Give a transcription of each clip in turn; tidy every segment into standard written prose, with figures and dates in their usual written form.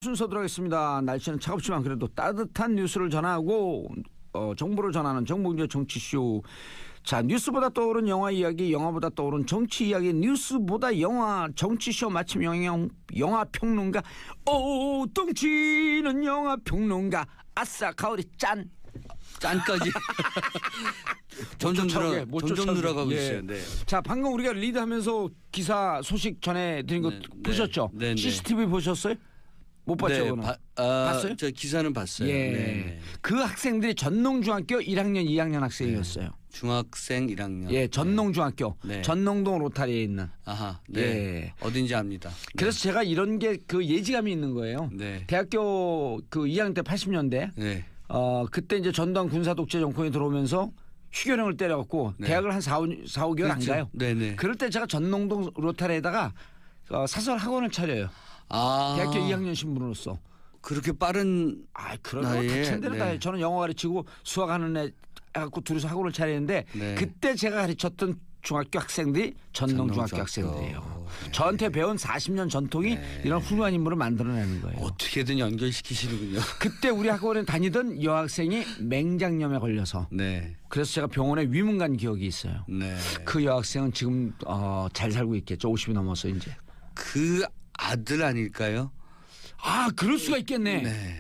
순서 들어가겠습니다. 날씨는 차갑지만 그래도 따뜻한 뉴스를 전하고 정보를 전하는 정봉재 정치쇼. 자, 뉴스보다 떠오른 영화 이야기, 영화보다 떠오른 정치 이야기, 뉴스보다 영화 정치쇼 마침 영화 평론가. 오, 똥치는 영화 평론가. 아싸 가오리 짠. 짠까지 점점 늘어가고 있어요. 네. 자, 방금 우리가 리드하면서 기사 소식 전해드린 거 보셨죠? 네. CCTV 보셨어요? 못 봤죠? 네, 봤어요? 저 기사는 봤어요. 예. 네. 그 학생들이 전농중학교 1학년, 2학년 학생이었어요. 네. 중학생 1학년. 예, 전농중학교. 네. 전농동 로타리에 있는. 아하. 네. 예. 어딘지 압니다. 그래서 제가 이런 게 그 예지감이 있는 거예요. 네. 대학교 그 2학년 때 80년대. 네. 그때 이제 전두환 군사 독재 정권이 들어오면서 휴교령을 때려갖고 네. 대학을 한 4, 5개월 안 그렇죠. 가요. 네네. 그럴 때 제가 전농동 로타리에다가 사설 학원을 차려요. 아. 대학교 2학년 신분으로서. 그렇게 빠른 그런 거 나이에, 다친 대로 다 해요. 네. 저는 영어 가르치고 수학하는 애 해갖고 둘이서 학원을 차리는데 네. 그때 제가 가르쳤던 중학교 학생들이 전농중학교 학생들이에요. 네. 저한테 배운 40년 전통이 이런 훌륭한 인물을 만들어내는 거예요. 어떻게든 연결시키시는군요. 그때 우리 학원에 다니던 여학생이 맹장염에 걸려서 네. 그래서 제가 병원에 위문 간 기억이 있어요. 네. 그 여학생은 지금 잘 살고 있겠죠. 50이 넘어서 이제. 그 아들 아닐까요? 그럴 수가 있겠네. 네.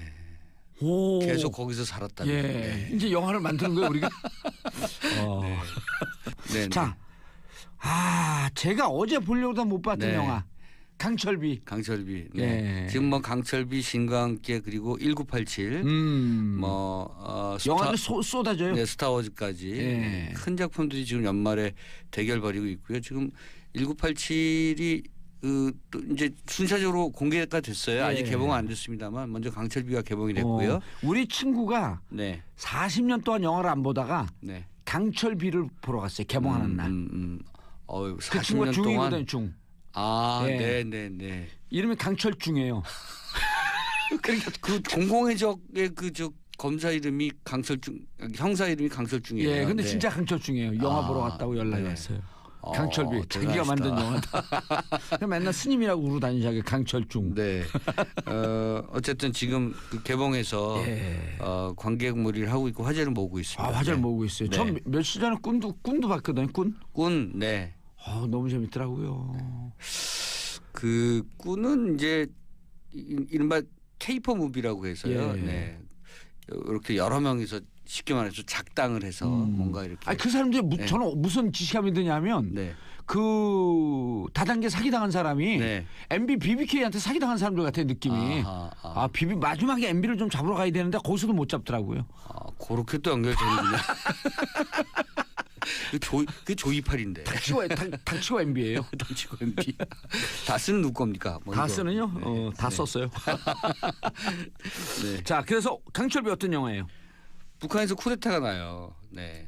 오. 계속 거기서 살았다면. 예. 네. 이제 영화를 만드는 거예요, 우리가. 네. 자, 제가 어제 보려고 다 못 봤던 네. 영화 강철비. 강철비. 네. 예. 지금 뭐 강철비, 신과 함께 그리고 1987 영화는 쏟아져요. 네, 스타워즈까지 예. 큰 작품들이 지금 연말에 대결 벌이고 있고요. 지금 1987이 또 이제 순차적으로 공개가 됐어요. 아직 예. 개봉은 안 됐습니다만 먼저 강철비가 개봉이 됐고요. 우리 친구가 네. 40년 동안 영화를 안 보다가 네. 강철비를 보러 갔어요. 개봉하는 날. 그 친구가 40년 중이거든요. 동안 중. 네. 이름이 강철중이에요. 그러니까 그 공공의 적의 저 검사 이름이 강철중, 형사 이름이 강철중이에요. 예, 근데 네. 진짜 강철중이에요. 영화 보러 갔다고 연락이 네. 왔어요. 강철비 자기가 대단하시다. 만든 영화다. 맨날 스님이라고 부르 다니자게 강철중. 네. 어쨌든 지금 그 개봉해서 관객몰이를 하고 있고 화제를 모으고 있습니다. 화제를 네. 모으고 있어요. 네. 전 며칠 전에 꾼도 봤거든요. 꾼, 네. 너무 재밌더라고요. 그 꾼은 이제 이른바 케이퍼 무비라고 해서요. 예. 네. 이렇게 여러 명이서 쉽게 말해서 작당을 해서 뭔가 이렇게. 그 사람들이 네. 저는 무슨 지식감이 드냐면 네. 그 다단계 사기당한 사람이 네. MB BBK한테 사기당한 사람들 같아요. 느낌이. 마지막에 MB를 좀 잡으러 가야 되는데 거기서도 못 잡더라고요. 그렇게 또 연결되는군요. 그 조이팔인데. 닥치고 MB예요. 닥치고 MB. 다스는 누구 겁니까? 다스는요? 네. 다 썼어요. 네. 자, 그래서 강철비 어떤 영화예요? 북한에서 쿠데타가 나요. 네.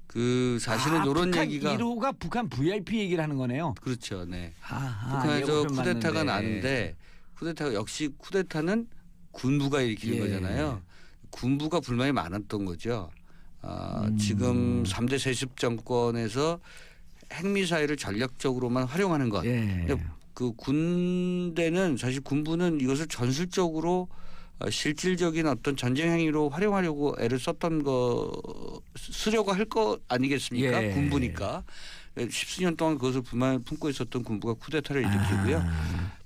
그 사실은 이런 북한 얘기가 1호가 북한 VIP 얘기를 하는 거네요. 그렇죠. 네. 예고편 북한에서 쿠데타가 맞는데. 나는데 쿠데타가 역시 쿠데타는 군부가 일으키는 예. 거잖아요. 군부가 불만이 많았던 거죠. 지금 3대 세습 정권에서 핵미사일을 전략적으로만 활용하는 것. 예. 근데 그 군대는 사실 군부는 이것을 전술적으로 실질적인 어떤 전쟁 행위로 활용하려고 애를 썼던 쓰려고 할 거 아니겠습니까? 예. 군부니까. 10수년 동안 그것을 불만을 품고 있었던 군부가 쿠데타를 일으키고요.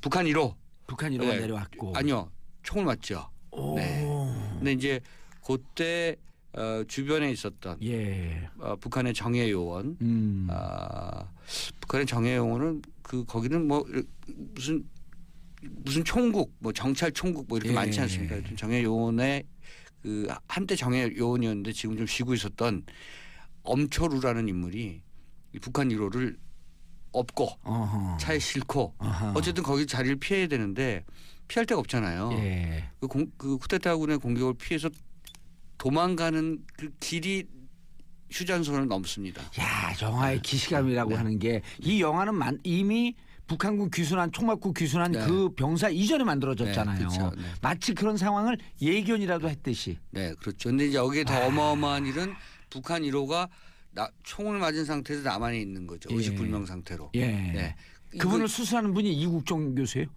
북한 1호. 북한 1호가 네. 내려왔고. 아니요. 총을 맞죠. 네. 근데 이제 그때 주변에 있었던 북한의 정예 요원, 북한의 정예 요원은 거기는 뭐 무슨 총국, 뭐 정찰 총국 뭐 이렇게 많지 않습니까? 정예 요원의 그 한때 정예 요원이었는데 지금 좀 쉬고 있었던 엄초루라는 인물이 이 북한 1호를 업고 차에 싣고 어쨌든 거기 자리를 피해야 되는데 피할 데가 없잖아요. 그 쿠데타군의 공격을 피해서 도망가는 그 길이 휴전선을 넘습니다. 야, 영화의 기시감이라고 하는 게 이 영화는 이미 북한군 귀순한 총맞고 귀순한 그 병사 이전에 만들어졌잖아요. 네, 그렇죠. 네. 마치 그런 상황을 예견이라도 했듯이. 네, 그렇죠. 근데 이제 여기에 더 어마어마한 일은 북한 1호가 총을 맞은 상태에서 남한에 있는 거죠. 의식불명 상태로. 네. 그분을 수술하는 분이 이국종 교수예요?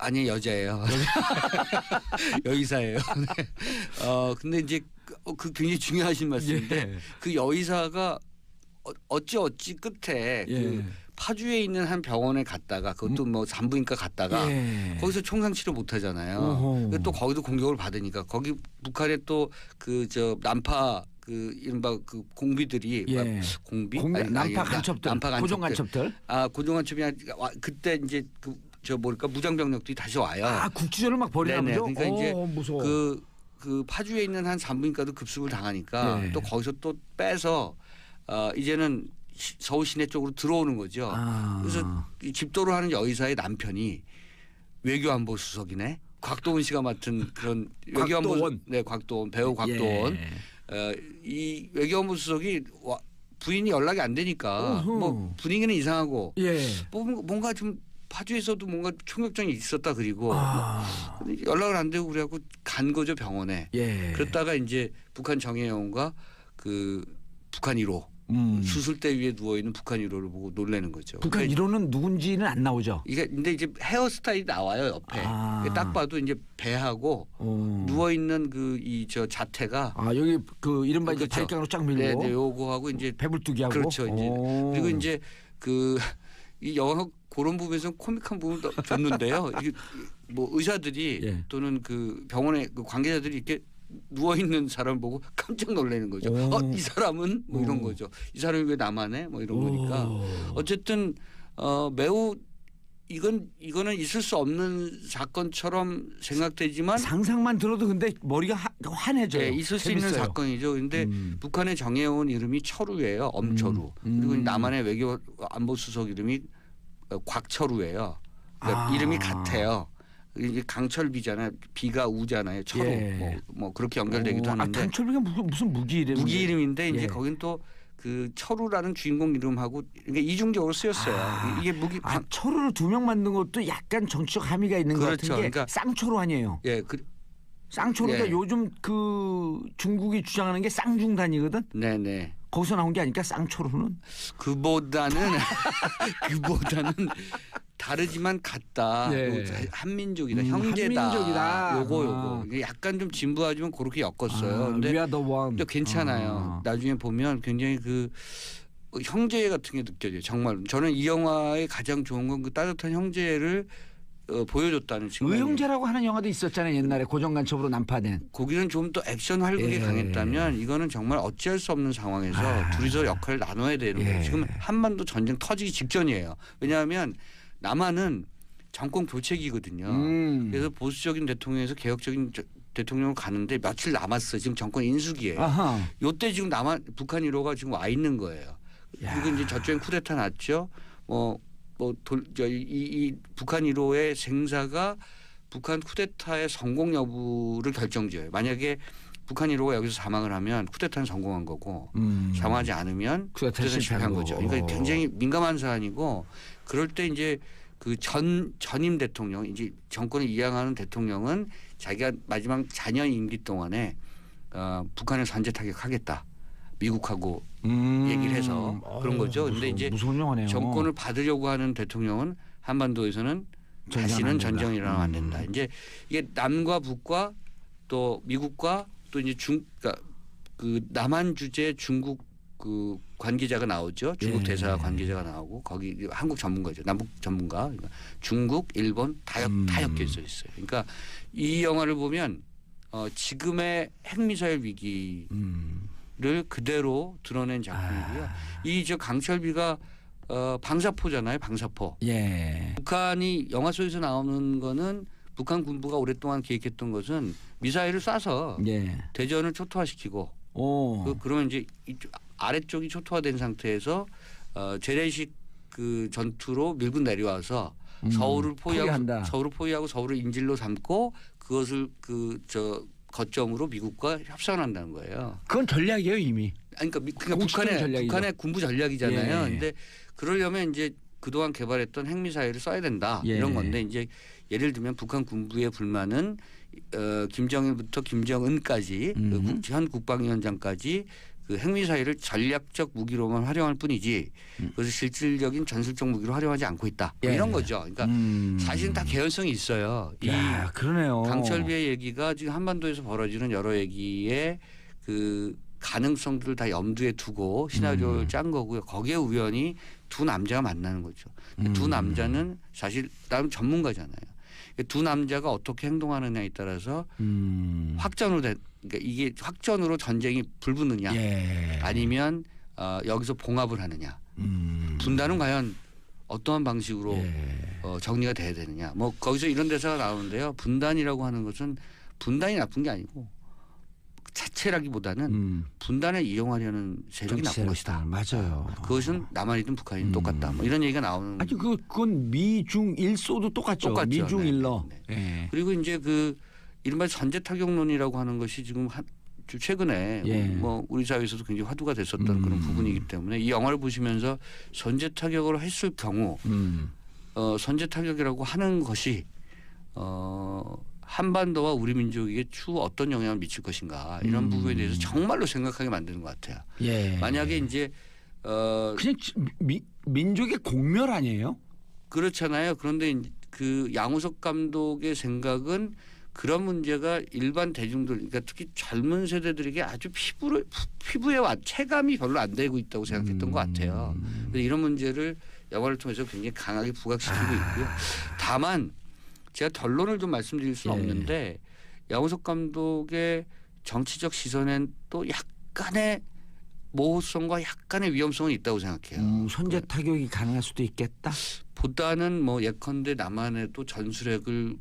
아니 여자예요. 여의사예요. 네. 근데 이제 그 굉장히 중요하신 말씀인데 예. 그 여의사가 어찌 끝에 그 파주에 있는 한 병원에 갔다가 그것도 뭐 산부인과 갔다가 거기서 총상 치료 못 하잖아요. 또 거기도 공격을 받으니까 거기 북한에 또 그 저 난파 그 이른바 그 공비들이 난파 간첩들, 고정 간첩들. 고정 간첩이 아니라 그때 이제 그 저 뭐랄까 무장 병력들이 다시 와요. 국지전을 막 벌이나 보죠. 그러니까 이제 무서워. 그 파주에 있는 한 산부인과도 급습을 당하니까 또 거기서 또 빼서 이제는 서울 시내 쪽으로 들어오는 거죠. 그래서 이 집도를 하는 여의사의 남편이 외교안보 수석이네. 곽도원 씨가 맡은 그런 외교안보 곽도원 배우 곽도원. 이 외교안보 수석이 부인이 연락이 안 되니까 뭐 분위기는 이상하고 뭔가 좀 파주에서도 뭔가 총격전이 있었다 그리고 연락을 안 되고 그래갖고 간 거죠 병원에. 그랬다가 이제 북한 정예영과 그 북한 1호 수술대 위에 누워 있는 북한 1호를 보고 놀라는 거죠. 북한 1호는 누군지는 안 나오죠. 이게 근데 이제 헤어스타일이 나와요 옆에. 딱 봐도 이제 배하고 누워 있는 그 이 저 자태가 여기 그 이른바 이제 발강으로 쫙 밀고. 네, 요거하고 이제 배불뚝이하고. 그렇죠. 이제 그리고 이제 그 이 영화 그런 부분에서 코믹한 부분도 줬는데요. 이게 뭐 의사들이 또는 그 병원의 그 관계자들이 이렇게 누워 있는 사람을 보고 깜짝 놀라는 거죠. 이 사람은 뭐 이런 거죠. 이 사람이 왜 남아네? 뭐 이런 거니까. 어쨌든 매우 이거는 있을 수 없는 사건처럼 생각되지만 상상만 들어도 근데 머리가 환해져요. 네, 있을 수 있는 사건이죠. 그런데 북한에 정해온 이름이 철우예요. 엄철우. 그리고 남한의 외교안보수석 이름이 곽철우예요. 그러니까 이름이 같아요. 이게 강철비잖아요. 비가 우잖아요. 철우 뭐 그렇게 연결되기도 하는데. 강철비가 무슨 무기 이름? 무기 이름인데 이제 거긴 또 그 철우라는 주인공 이름하고 그러니까 이중적으로 쓰였어요. 이게 무기. 철우를 2명 만든 것도 약간 정치적 함의가 있는 것 같은 게 그러니까 쌍철우 아니에요. 쌍철우가 요즘 그 중국이 주장하는 게 쌍중단이거든. 네네. 거기서 나온 게 아니까 쌍철우는 그보다는 다르지만 같다. 한민족이다. 형제다. 한민족이다. 요거 약간 좀 진부하지만 그렇게 엮었어요. 근데 또 괜찮아요. 나중에 보면 굉장히 그 형제 같은 게 느껴져요. 정말 저는 이 영화의 가장 좋은 건 그 따뜻한 형제를 보여줬다는 측면. 의형제라고 하는 영화도 있었잖아요. 옛날에 고정간첩으로 난파된. 거기는 좀 더 액션 활극이 강했다면 이거는 정말 어찌할 수 없는 상황에서 둘이서 역할을 나눠야 되는 거예요. 지금 한반도 전쟁 터지기 직전이에요. 왜냐하면 남한은 정권 교체기거든요. 그래서 보수적인 대통령에서 개혁적인 대통령으로 가는데 며칠 남았어요. 지금 정권 인수기예요. 요때 지금 북한 1호가 지금 와 있는 거예요. 그리고 이제 저쪽엔 쿠데타 났죠. 이 북한 1호의 생사가 북한 쿠데타의 성공 여부를 결정지어요. 만약에 북한 1호가 여기서 사망을 하면 쿠데타는 성공한 거고 사망하지 않으면 쿠데타는 실패한 거죠. 그러니까 굉장히 민감한 사안이고 그럴 때 이제 그 전임 대통령 이제 정권을 이양하는 대통령은 자기가 마지막 자녀 임기 동안에 북한을 선제 타격하겠다. 미국하고 얘기를 해서 그런 거죠. 그런데 이제 정권을 받으려고 하는 대통령은 한반도에서는 다시는 전쟁이 일어나면 안 된다. 이제 이게 남과 북과 또 미국과 또 이제 그러니까 그 남한 주재 중국 그 관계자가 나오죠. 중국 대사 관계자가 나오고 거기 한국 전문가죠. 남북 전문가. 그러니까 중국, 일본 다 엮여져 있어요. 그러니까 이 영화를 보면 지금의 핵미사일 위기를 그대로 드러낸 작품이고요. 이 저 강철비가 방사포잖아요. 방사포. 북한이 영화 속에서 나오는 거는 북한 군부가 오랫동안 계획했던 것은 미사일을 쏴서 대전을 초토화시키고 그러면 이제 이쪽 아래쪽이 초토화된 상태에서 재래식 그 전투로 밀고 내려와서 서울을 포위하고 서울을 인질로 삼고 그것을 거점으로 미국과 협상한다는 거예요. 그건 전략이에요 이미. 그러니까 북한의 군부 전략이잖아요. 그런데 그러려면 이제 그동안 개발했던 핵미사일을 써야 된다 이런 건데 이제 예를 들면 북한 군부의 불만은 김정일부터 김정은까지 현 국방위원장까지 그 핵미사일을 전략적 무기로만 활용할 뿐이지 그것을 실질적인 전술적 무기로 활용하지 않고 있다. 뭐 예. 이런 거죠. 그러니까 사실은 다 개연성이 있어요. 야, 그러네요. 강철비의 얘기가 지금 한반도에서 벌어지는 여러 얘기의 그 가능성들을 다 염두에 두고 시나리오를 짠 거고요. 거기에 우연히 두 남자가 만나는 거죠. 두 남자는 사실 나름 전문가잖아요. 두 남자가 어떻게 행동하느냐에 따라서 확전으로 그러니까 이게 확전으로 전쟁이 불붙느냐 예. 아니면 여기서 봉합을 하느냐 분단은 과연 어떠한 방식으로 정리가 돼야 되느냐 뭐 거기서 이런 대사가 나오는데요. 분단이라고 하는 것은 분단이 나쁜 게 아니고 자체라기보다는 분단을 이용하려는 세력이 나쁜 것이다. 맞아요. 그것은 남한이든 북한이든 똑같다. 뭐 이런 얘기가 나오는. 아니 그건 미중일소도 똑같죠. 미중일러. 네. 예. 그리고 이제 그 이른바 선제 타격론이라고 하는 것이 지금 최근에 예. 뭐 우리 사회에서도 굉장히 화두가 됐었던 그런 부분이기 때문에 이 영화를 보시면서 선제 타격을 했을 경우 선제 타격이라고 하는 것이 한반도와 우리 민족에게 추후 어떤 영향을 미칠 것인가 이런 부분에 대해서 정말로 생각하게 만드는 것 같아요. 예. 만약에 이제 그냥 민족의 공멸 아니에요? 그렇잖아요. 그런데 그 양우석 감독의 생각은 그런 문제가 일반 대중들, 그러니까 특히 젊은 세대들에게 아주 피부에 체감이 별로 안 되고 있다고 생각했던 것 같아요. 그래서 이런 문제를 영화를 통해서 굉장히 강하게 부각시키고 있고요. 다만 제가 결론을 좀 말씀드릴 수는 없는데 양우석 감독의 정치적 시선엔 또 약간의 모호성과 약간의 위험성은 있다고 생각해요. 선제 타격이 가능할 수도 있겠다. 보다는 뭐 예컨대 남한에도 전술핵을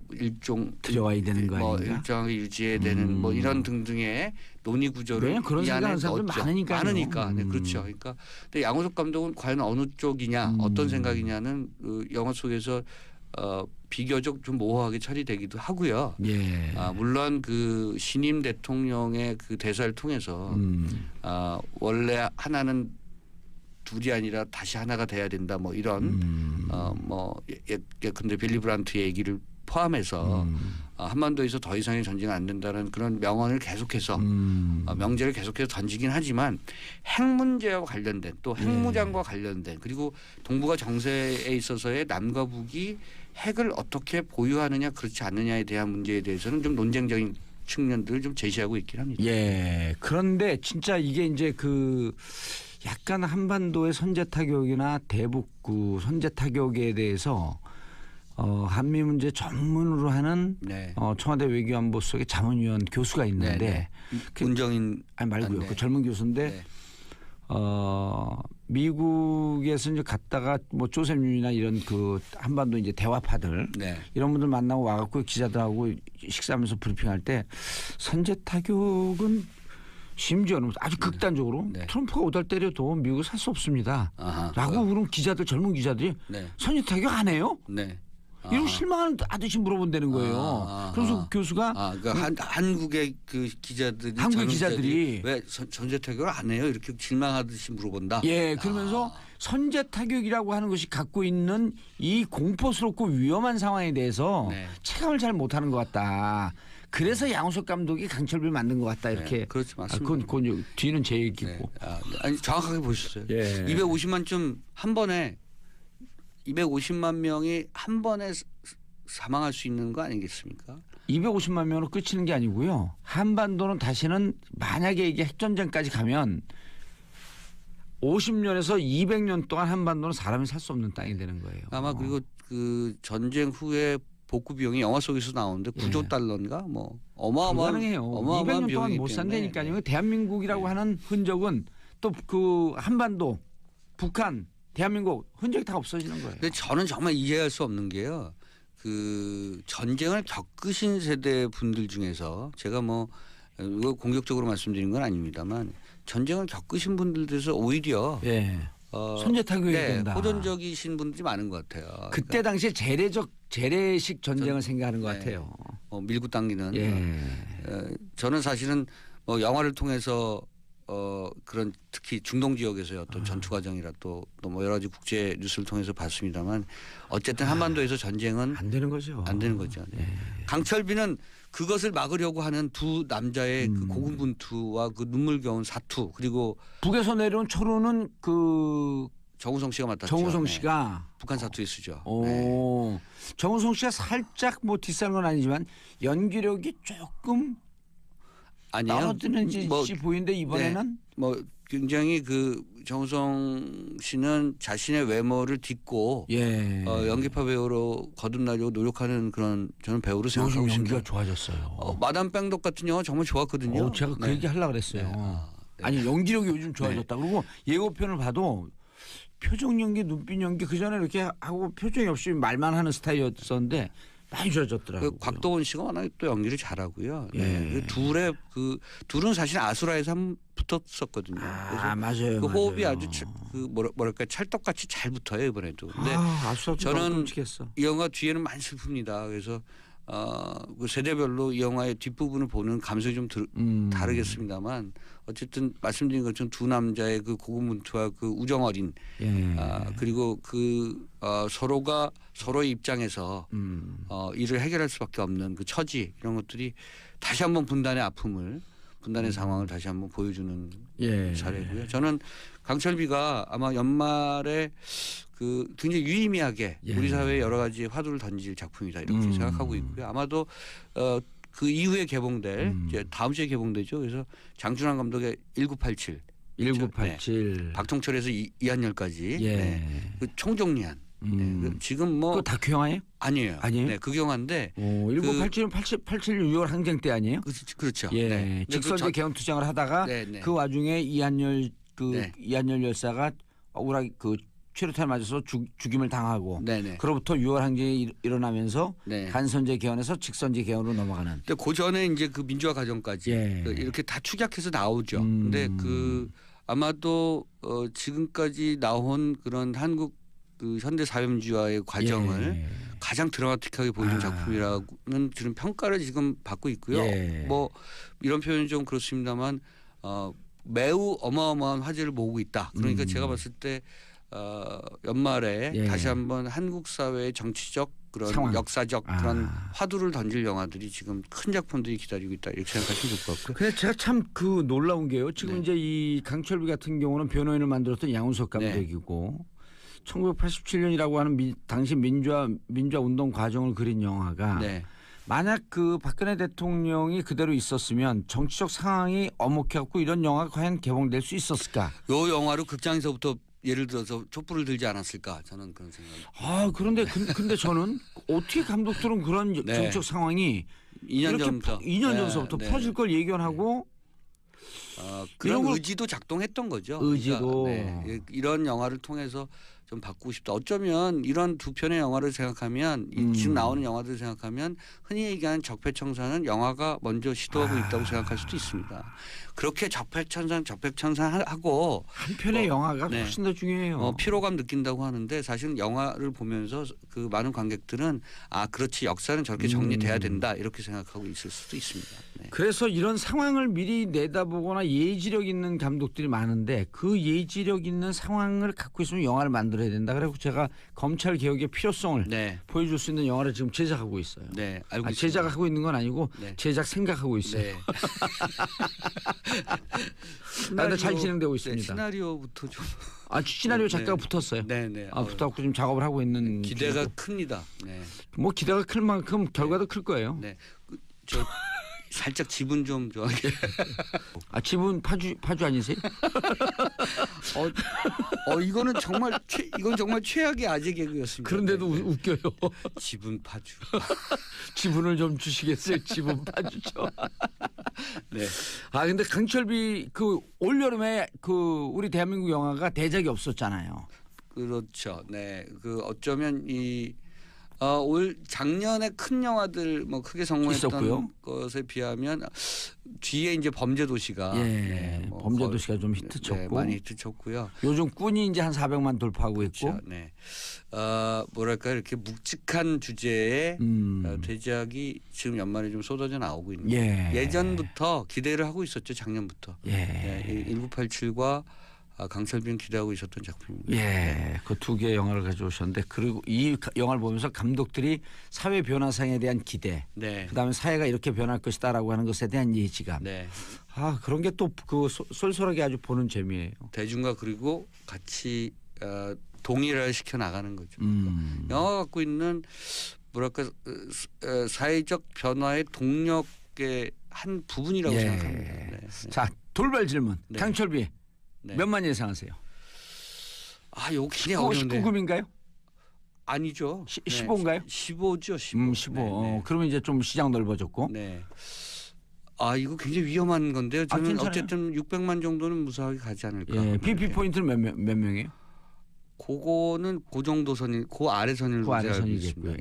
들어와야 되는 거 뭐 아닌가? 일정하게 유지해야 되는 뭐 이런 등등의 논의 구조를 그런 이 안에 생각하는 사람들 넣었죠. 많으니까. 네, 그렇죠. 그러니까 근데 양우석 감독은 과연 어느 쪽이냐 어떤 생각이냐는 그 영화 속에서 비교적 좀 모호하게 처리되기도 하고요. 예. 물론 그 신임 대통령의 그 대사를 통해서 원래 하나는 둘이 아니라 다시 하나가 돼야 된다 뭐 이런 뭐 예컨대 빌리 브란트의 얘기를 포함해서 한반도에서 더 이상의 전쟁은 안 된다는 그런 명언을 계속해서 명제를 계속해서 던지긴 하지만 핵 문제와 관련된 또 핵무장과 관련된 그리고 동북아 정세에 있어서의 남과 북이 핵을 어떻게 보유하느냐 그렇지 않느냐에 대한 문제에 대해서는 좀 논쟁적인 측면들을 좀 제시하고 있긴 합니다. 예. 그런데 진짜 이게 이제 그 약간 한반도의 선제 타격이나 대북 선제 타격에 대해서 한미 문제 전문으로 하는 네. 청와대 외교안보 속의 자문위원 교수가 있는데 문정인 아니 말고요. 네. 그 젊은 교수인데 네. 미국에서 이제 갔다가 뭐 조셉 윤이나 이런 그 한반도 이제 대화파들 네. 이런 분들 만나고 와갖고 기자들하고 식사하면서 브리핑할 때 선제 타격은 심지어는 아주 극단적으로 네. 트럼프가 오달 때려도 미국을 살 수 없습니다. 아하. 라고 그런 기자들 젊은 기자들이 네. 선제 타격 안 해요? 네. 이런 실망하듯이 물어본다는 거예요. 그래서 교수가 그러니까 한국의 그 기자들이 한국 기자들이 왜 선제 타격을 안 해요? 이렇게 실망하듯이 물어본다. 예, 그러면서 선제 타격이라고 하는 것이 갖고 있는 이 공포스럽고 위험한 상황에 대해서 네. 체감을 잘 못하는 것 같다. 그래서 양우석 감독이 강철비를 만든 것 같다 이렇게. 네, 그렇죠, 맞습니다. 그건 뒤는 제 얘기고. 네. 아니 정확하게 보셨어요. 예. 250만쯤 한 번에 250만 명이 한 번에 사망할 수 있는 거 아니겠습니까? 250만 명으로 끝이는 게 아니고요. 한반도는 다시는 만약에 이게 핵전쟁까지 가면 50년에서 200년 동안 한반도는 사람이 살 수 없는 땅이 되는 거예요. 아마 그리고 그 전쟁 후에 복구 비용이 영화 속에서 나오는데 9조 달러인가 뭐 어마어마한 불가능해요. 어마어마한 200년 동안 비용이기 못 산다니까요. 때문에. 대한민국이라고 하는 흔적은 또 그 한반도, 북한, 대한민국 흔적이 다 없어지는 거예요. 근데 저는 정말 이해할 수 없는 게요. 그 전쟁을 겪으신 세대 분들 중에서 제가 뭐 이거 공격적으로 말씀드린 건 아닙니다만 전쟁을 겪으신 분들에서 오히려 예. 선제 타격이 된다. 호전적이신 분들이 많은 것 같아요. 그때 당시에 재래식 전쟁을 생각하는 것 네. 같아요. 밀고 당기는. 예. 저는 사실은 뭐 영화를 통해서 그런 특히 중동 지역에서의 어떤 전투 과정이라 또 뭐 여러 가지 국제 뉴스를 통해서 봤습니다만 어쨌든 한반도에서 전쟁은 안 되는 거죠. 안 되는 거죠. 네. 강철비는 그것을 막으려고 하는 두 남자의 그 고군분투와 그 눈물겨운 사투 그리고 북에서 내려온 초루는 그 정우성 씨가 맡았죠. 정우성 네. 씨가 북한 사투리 쓰죠. 네. 오, 정우성 씨가 살짝 뭐 뒷사는 건 아니지만 연기력이 조금 아니에요. 떨어지는 지 뭐, 보이는데 이번에는 뭐 굉장히 그 정우성 씨는 자신의 외모를 딛고 예. 연기파 배우로 거듭나려고 노력하는 그런 저는 배우로 생각하고 요즘 연기가 있습니다. 좋아졌어요. 마담 뺑덕 같은 영화 정말 좋았거든요. 제가 그 네. 얘기 하려고 그랬어요. 네. 네. 아니 연기력이 요즘 좋아졌다. 그리고 예고편을 봐도 표정 연기, 눈빛 연기 그 전에 이렇게 하고 표정이 없이 말만 하는 스타일이었었는데 많이 좋아졌더라고요. 그 곽도원 씨가 워낙 또 연기를 잘하고요. 예. 네. 둘은 사실 아수라에서 한번 붙었었거든요. 아 맞아요. 그 호흡이 맞아요. 아주 뭐랄까 찰떡같이 잘 붙어요 이번에도. 근데 아수라 저는 끔찍했어. 이 영화 뒤에는 많이 슬픕니다. 그래서 그 세대별로 이 영화의 뒷부분을 보는 감성이 좀 다르겠습니다만 어쨌든 말씀드린 것처럼 두 남자의 그 고군분투와 그 우정 어린 예. 그리고 서로가 서로의 입장에서 일을 해결할 수밖에 없는 그 처지 이런 것들이 다시 한번 분단의 상황을 다시 한번 보여주는 예. 사례고요. 저는 강철비가 아마 연말에 그 굉장히 유의미하게 예. 우리 사회에 여러 가지 화두를 던질 작품이다 이렇게 생각하고 있고요. 아마도 그 이후에 개봉될 이제 다음 주에 개봉되죠. 그래서 장준환 감독의 1987, 1987. 박통철에서 이한열까지 예. 네. 그 총정리한 네. 지금 뭐 그 다큐 영화예요? 아니에요. 아니에요? 네, 그 영화인데 1987은 87 6월 항쟁 때 아니에요? 그렇죠. 예. 네. 근데 직선제 개헌 투쟁을 하다가 네, 네. 그 와중에 이한열 네. 이한열 열사가 억울하게 그 최루탄 맞아서 죽임을 당하고 네네. 그로부터 6월 항쟁이 일어나면서 네. 간선제 개헌에서 직선제 개헌으로 넘어가는. 근데 그 전에 이제 그 민주화 과정까지 예. 이렇게 다 축약해서 나오죠. 근데 그 아마도 지금까지 나온 그런 한국 그 현대 사회민주화의 과정을 예. 가장 드라마틱하게 보여준 작품이라는 저는 평가를 지금 받고 있고요. 예. 뭐 이런 표현이 좀 그렇습니다만 매우 어마어마한 화제를 모으고 있다. 그러니까 제가 봤을 때 연말에 예. 다시 한번 한국 사회의 정치적 그런 상황. 역사적 그런 화두를 던질 영화들이 지금 큰 작품들이 기다리고 있다 이렇게 생각하시면 될 것 같고요. 근데 제가 참 그 놀라운 게요. 지금 네. 이제 이 강철비 같은 경우는 변호인을 만들었던 양훈석 감독이고 1987년이라고 하는 당시 민주화 운동 과정을 그린 영화가 네. 만약 그 박근혜 대통령이 그대로 있었으면 정치적 상황이 엄혹해갖고 이런 영화가 과연 개봉될 수 있었을까? 요 영화로 극장에서부터 예를 들어서 촛불을 들지 않았을까 저는 그런 생각입니다. 그런데 근데 저는 어떻게 감독들은 그런 네. 정치적 상황이 2년 이렇게 전부터 2년 전서부터 퍼질 걸 예견하고 그런 이런 걸- 의지도 작동했던 거죠. 의지도. 그러니까, 네. 이런 영화를 통해서 좀 바꾸고 싶다. 어쩌면 이런 두 편의 영화를 생각하면 지금 나오는 영화들을 생각하면 흔히 얘기하는 적폐청산은 영화가 먼저 시도하고 있다고 생각할 수도 있습니다. 그렇게 적폐청산하고 한 편의 영화가 네. 훨씬 더 중요해요. 피로감 느낀다고 하는데 사실은 영화를 보면서 그 많은 관객들은 그렇지 역사는 저렇게 정리돼야 된다 이렇게 생각하고 있을 수도 있습니다. 네. 그래서 이런 상황을 미리 내다보거나 예지력 있는 감독들이 많은데 그 예지력 있는 상황을 갖고 있으면 영화를 만들어야 된다. 그래서 제가 검찰 개혁의 필요성을 네. 보여줄 수 있는 영화를 지금 제작하고 있어요. 네, 알고 있습니다. 제작하고 있는 건 아니고 네. 제작 생각하고 있어요. 네. 근데 잘 진행되고 있습니다. 시나리오부터 좀 시나리오 네. 작가가 붙었어요. 네네. 붙어갖고 지금 작업을 하고 있는 기대가 중이고. 큽니다. 네. 뭐 기대가 클 만큼 결과도 클 거예요. 네. 저 살짝 지분 좀 좋아하게. 지분 파주 아니세요? 이건 정말 최악의 아재 개그였습니다. 그런데도 네. 웃겨요. 지분 파주. 지분을 좀 주시겠어요? 지분 파주죠. 네. 근데 강철비 그 올 여름에 그 우리 대한민국 영화가 대작이 없었잖아요. 그렇죠. 네. 그 어쩌면 이 올 작년에 큰 영화들 뭐 크게 성공했던 있었고요. 것에 비하면 뒤에 이제 범죄도시가 뭐 범죄도시가 좀 히트쳤고 네, 많이 히트쳤고요. 요즘 꾼이 이제 한 400만 돌파하고 있고. 그렇죠. 네. 뭐랄까 이렇게 묵직한 주제의 대작이 지금 연말에 좀 쏟아져 나오고 있는. 예전부터 기대를 하고 있었죠. 작년부터. 네, 1987과 강철빈 기대하고 있었던 작품입니다. 그 두 개의 영화를 가져오셨는데 그리고 이 영화를 보면서 감독들이 사회 변화상에 대한 기대, 그다음에 사회가 이렇게 변할 것이다라고 하는 것에 대한 예지감. 그런 게 또 그 쏠쏠하게 아주 보는 재미예요. 대중과 그리고 같이 동일화 시켜 나가는 거죠. 영화가 갖고 있는 뭐랄까 사회적 변화의 동력의 한 부분이라고 생각합니다. 자, 돌발 질문. 강철비. 네. 몇만 예상하세요? 이거 굉장히 어려운데. 19금인가요? 아니죠. 15인가요? 15죠. 15. 15. 그러면 이제 좀 시장 넓어졌고. 이거 굉장히 위험한 건데요. 저는 괜찮아요. 어쨌든 600만 정도는 무사하게 가지 않을까. PP 포인트는 몇 명이에요? 그거는 그 정도 선이 그 아래 선을 그 아래 선이겠고요.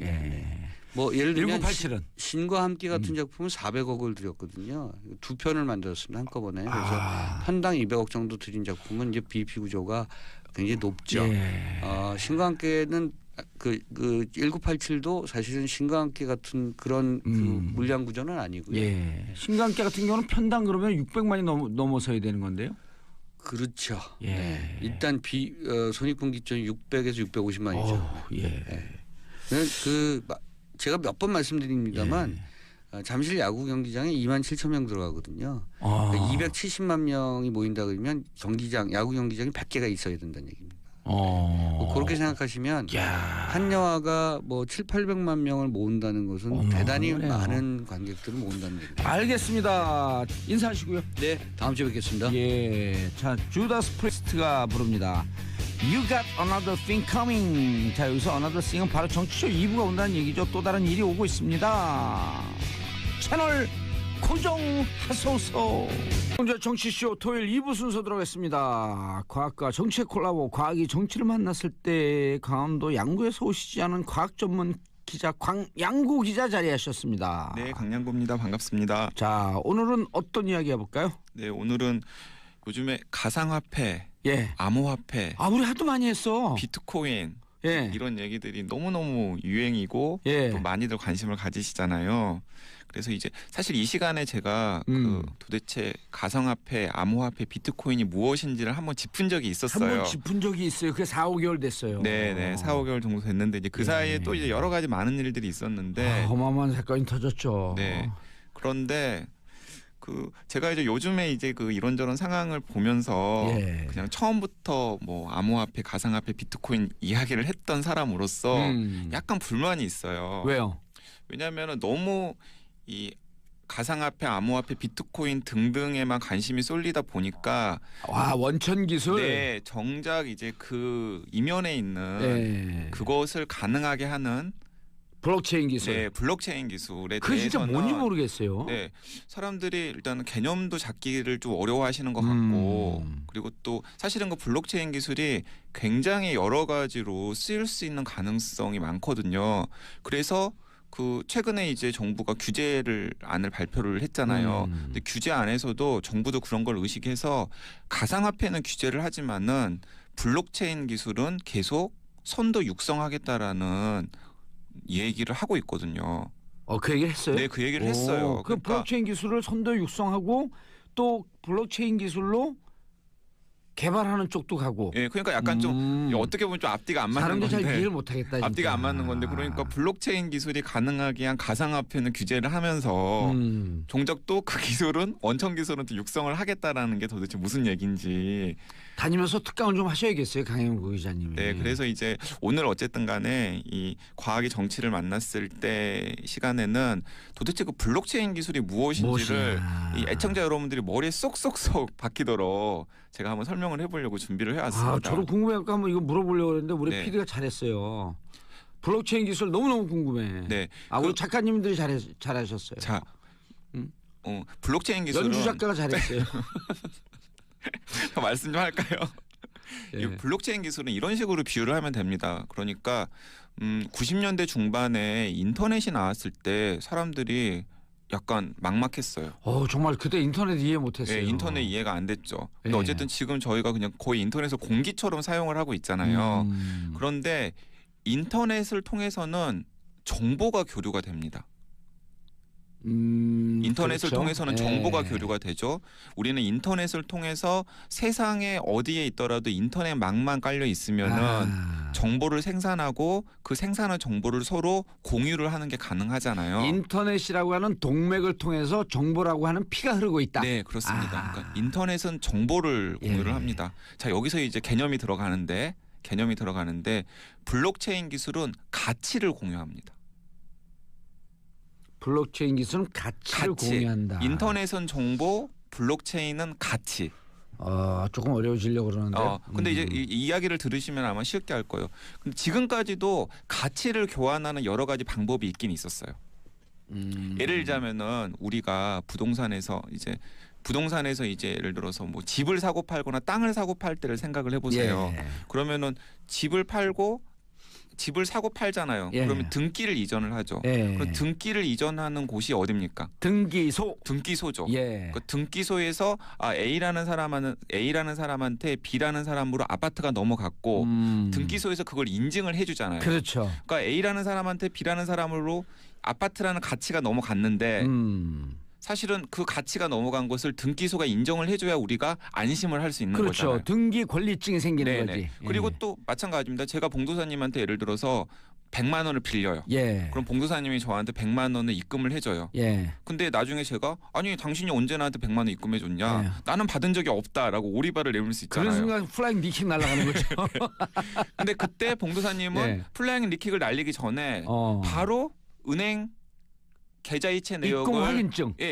뭐 예를 들면 1987은 신과 함께 같은 작품은 400억을 들였거든요. 두 편을 만들었습니다 한꺼번에. 그래서 편당 200억 정도 들인 작품은 이제 BP 구조가 굉장히 높죠. 신과 함께는 그 1987도 사실은 신과 함께 같은 그런 그 물량 구조는 아니고요. 신과 함께 같은 경우는 편당 그러면 600만이 넘어서야 되는 건데요. 그렇죠. 일단 손익분 기점이 600에서 650만이죠. 제가 몇 번 말씀드립니다만 잠실 야구 경기장에 2만 7천 명 들어가거든요. 270만 명이 모인다 그러면 야구 경기장이 100개가 있어야 된다는 얘기입니다. 그렇게 생각하시면 한 영화가 뭐 7, 800만 명을 모은다는 것은 대단히 많은 관객들을 모은다는 얘기입니다. 알겠습니다. 인사하시고요. 네, 다음 주에 뵙겠습니다. 자, 주다스 프리스트가 부릅니다. You got another thing coming. 자, 여기서 another thing은 바로 정치쇼 2부가 온다는 얘기죠. 또 다른 일이 오고 있습니다. 채널 고정하소서. 오늘 정치쇼 토요일 2부 순서 들어가겠습니다. 과학과 정치의 콜라보, 과학이 정치를 만났을 때 강원도 양구에서 오시지 않은 과학 전문 기자 광양구 기자 자리하셨습니다. 네, 강양구입니다. 반갑습니다. 자, 오늘은 어떤 이야기 해볼까요? 네, 오늘은 요즘에 가상화폐, 암호화폐, 우리 하도 많이 했어. 비트코인 이런 얘기들이 너무너무 유행이고 또 많이들 관심을 가지시잖아요. 그래서 이제 사실 이 시간에 제가 그 도대체 가상화폐, 암호화폐, 비트코인이 무엇인지를 한번 짚은 적이 있었어요. 한번 짚은 적이 있어요. 그게 4, 5개월 됐어요. 네, 4, 5개월 정도 됐는데 이제 그 사이에 또 이제 여러 가지 많은 일들이 있었는데 어마어마한 사건이 터졌죠. 그런데 제가 이제 요즘에 이제 그 이런저런 상황을 보면서 그냥 처음부터 뭐 암호화폐, 가상화폐, 비트코인 이야기를 했던 사람으로서 약간 불만이 있어요. 왜요? 왜냐하면 너무 이 가상화폐, 암호화폐, 비트코인 등등에만 관심이 쏠리다 보니까 원천 기술. 네, 정작 이제 그 이면에 있는 그것을 가능하게 하는 블록체인 기술. 네, 블록체인 기술에 그게 진짜 대해서는 뭔지 모르겠어요. 네, 사람들이 일단 개념도 잡기를 좀 어려워하시는 것 같고, 그리고 또 사실은 그 블록체인 기술이 굉장히 여러 가지로 쓰일 수 있는 가능성이 많거든요. 그래서 그 최근에 이제 정부가 안을 발표를 했잖아요. 근데 규제 안에서도 정부도 그런 걸 의식해서 가상화폐는 규제를 하지만은 블록체인 기술은 계속 선도 육성하겠다라는 얘기를 하고 있거든요. 그 얘기를 했어요? 네, 그 얘기를 했어요. 그 블록체인 기술을 선도 육성하고 또 블록체인 기술로 개발하는 쪽도 가고. 그러니까 약간 좀 어떻게 보면 좀 앞뒤가 안 맞는 건데. 사람들이 잘 이해를 못하겠다. 앞뒤가 안 맞는 건데 그러니까 블록체인 기술이 가능하게 한 가상화폐는 규제를 하면서 종작 또 그 기술은 원천 기술은 또 육성을 하겠다라는 게 도대체 무슨 얘기인지. 다니면서 특강을 좀 하셔야겠어요, 강영구 기자님이. 네, 그래서 이제 오늘 어쨌든 간에 이 과학이 정치를 만났을 때 시간에는 도대체 그 블록체인 기술이 무엇인지를 이 애청자 여러분들이 머리에 쏙쏙쏙 박히도록 제가 한번 설명을 해보려고 준비를 해왔습니다. 저도 궁금해갖고 한번 이거 물어보려고 했는데 우리 PD가 잘했어요. 블록체인 기술 너무너무 궁금해. 네, 우리 작가님들이 잘하셨어요. 자, 블록체인 기술은 연주 작가가 잘했어요. 말씀 좀 할까요? 이 블록체인 기술은 이런 식으로 비유를 하면 됩니다. 그러니까 90년대 중반에 인터넷이 나왔을 때 사람들이 약간 막막했어요. 정말 그때 인터넷 이해 못했어요. 네, 인터넷 이해가 안 됐죠. 근데 예. 어쨌든 지금 저희가 그냥 거의 인터넷을 공기처럼 사용을 하고 있잖아요. 그런데 인터넷을 통해서는 정보가 교류가 됩니다. 인터넷을 그렇죠. 통해서는 정보가 교류가 되죠. 우리는 인터넷을 통해서 세상에 어디에 있더라도 인터넷망만 깔려 있으면은 정보를 생산하고 그 생산한 정보를 서로 공유를 하는 게 가능하잖아요. 인터넷이라고 하는 동맥을 통해서 정보라고 하는 피가 흐르고 있다. 네, 그렇습니다. 그러니까 인터넷은 정보를 공유를 합니다. 자, 여기서 이제 개념이 들어가는데 블록체인 기술은 가치를 공유합니다. 블록체인 기술은 가치를 공유한다. 인터넷은 정보, 블록체인은 가치. 조금 어려워지려고 그러는데. 근데 이제 이 이야기를 들으시면 아마 쉽게 할 거예요. 근데 지금까지도 가치를 교환하는 여러 가지 방법이 있긴 있었어요. 예를 들자면은 우리가 부동산에서 이제 예를 들어서 뭐 집을 사고 팔거나 땅을 사고 팔 때를 생각을 해보세요. 그러면은 집을 사고 팔잖아요. 그러면 등기를 이전을 하죠. 그럼 등기를 이전하는 곳이 어디입니까? 등기소죠. 그 등기소에서 A라는 사람한테 B라는 사람으로 아파트가 넘어갔고 등기소에서 그걸 인증을 해주잖아요. 그렇죠. 그러니까 A라는 사람한테 B라는 사람으로 아파트라는 가치가 넘어갔는데 사실은 그 가치가 넘어간 것을 등기소가 인정을 해줘야 우리가 안심을 할 수 있는 거잖아요. 그렇죠. 등기 권리증이 생기는 거지. 그리고 또 마찬가지입니다. 제가 봉도사님한테 예를 들어서 100만 원을 빌려요. 그럼 봉도사님이 저한테 100만 원을 입금을 해줘요. 근데 나중에 제가 아니 당신이 언제 나한테 100만 원 입금해줬냐. 나는 받은 적이 없다라고 오리발을 내밀 수 있잖아요. 그런 순간 플라잉 니킥 날아가는 거죠. 근데 그때 봉도사님은 플라잉 니킥을 날리기 전에 바로 은행 계좌이체 내역을